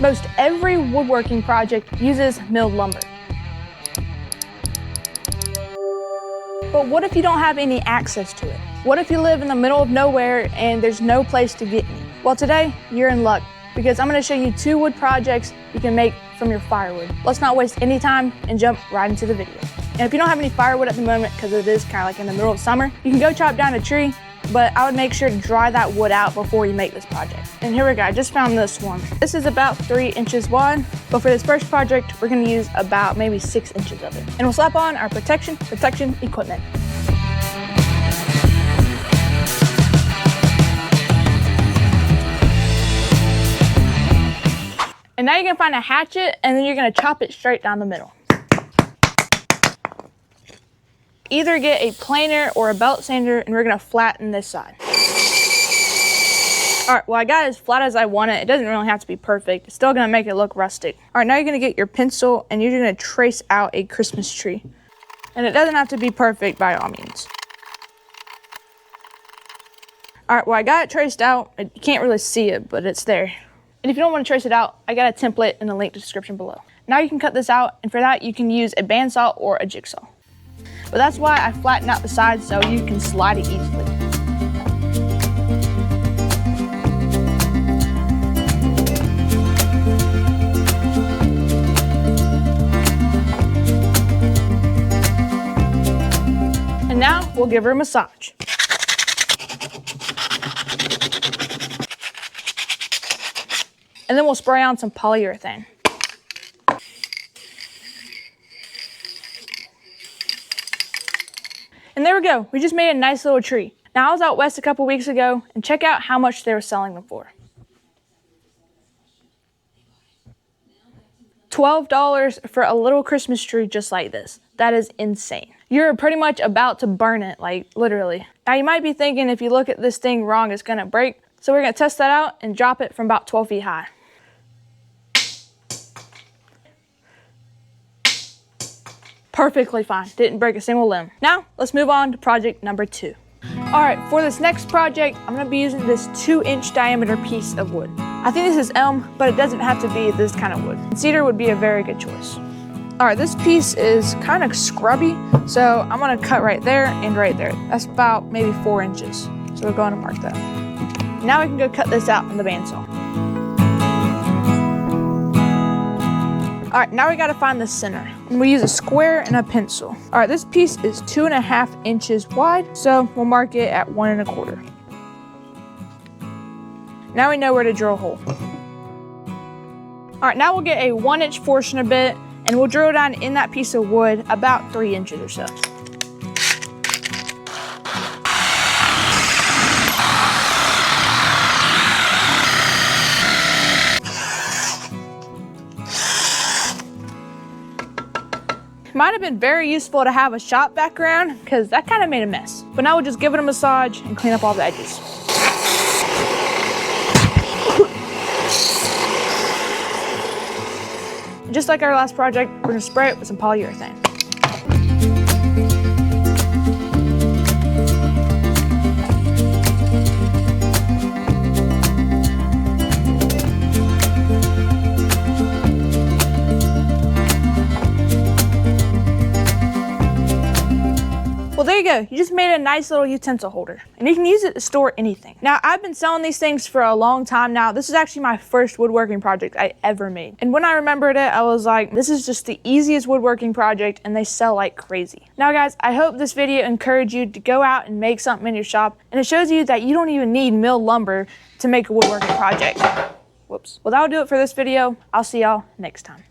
Most every woodworking project uses milled lumber. But what if you don't have any access to it? What if you live in the middle of nowhere and there's no place to get any? Well, today you're in luck because I'm going to show you 2 wood projects you can make from your firewood. Let's not waste any time and jump right into the video. And if you don't have any firewood at the moment, because it is kind of like in the middle of summer, you can go chop down a tree, but I would make sure to dry that wood out before you make this project. And here we go, I just found this one. This is about 3 inches wide, but for this first project, we're gonna use about maybe 6 inches of it. And we'll slap on our protection equipment. And now you're gonna find a hatchet, and then you're gonna chop it straight down the middle. Either get a planer or a belt sander, and we're gonna flatten this side. All right, well, I got it as flat as I want it. It doesn't really have to be perfect. It's still gonna make it look rustic. All right, now you're gonna get your pencil, and you're gonna trace out a Christmas tree. And it doesn't have to be perfect by all means. All right, well, I got it traced out. You can't really see it, but it's there. And if you don't wanna trace it out, I got a template in the link description below. Now you can cut this out, and for that, you can use a bandsaw or a jigsaw. But that's why I flatten out the sides so you can slide it easily. And now we'll give her a massage. And then we'll spray on some polyurethane. And there we go, we just made a nice little tree. Now I was out west a couple weeks ago and check out how much they were selling them for. $12 for a little Christmas tree just like this. That is insane. You're pretty much about to burn it, like literally. Now you might be thinking if you look at this thing wrong, it's gonna break. So we're gonna test that out and drop it from about 12 feet high. Perfectly fine, didn't break a single limb. Now, let's move on to project number 2. All right, for this next project, I'm gonna be using this 2-inch diameter piece of wood. I think this is elm, but it doesn't have to be this kind of wood. Cedar would be a very good choice. All right, this piece is kind of scrubby, so I'm gonna cut right there and right there. That's about maybe 4 inches. So we're going to mark that. Now we can go cut this out on the bandsaw. All right, now we gotta find the center. And we use a square and a pencil. All right, this piece is 2.5 inches wide, so we'll mark it at 1 1/4. Now we know where to drill a hole. All right, now we'll get a 1-inch portion of it, and we'll drill down in that piece of wood about 3 inches or so. Might have been very useful to have a shop background because that kind of made a mess. But now we'll just give it a massage and clean up all the edges. And just like our last project, we're gonna spray it with some polyurethane. Well, there you go. You just made a nice little utensil holder, and you can use it to store anything. Now, I've been selling these things for a long time now. This is actually my first woodworking project I ever made. And when I remembered it, I was like, this is just the easiest woodworking project, and they sell like crazy. Now, guys, I hope this video encouraged you to go out and make something in your shop, and it shows you that you don't even need milled lumber to make a woodworking project. Whoops. Well, that'll do it for this video. I'll see y'all next time.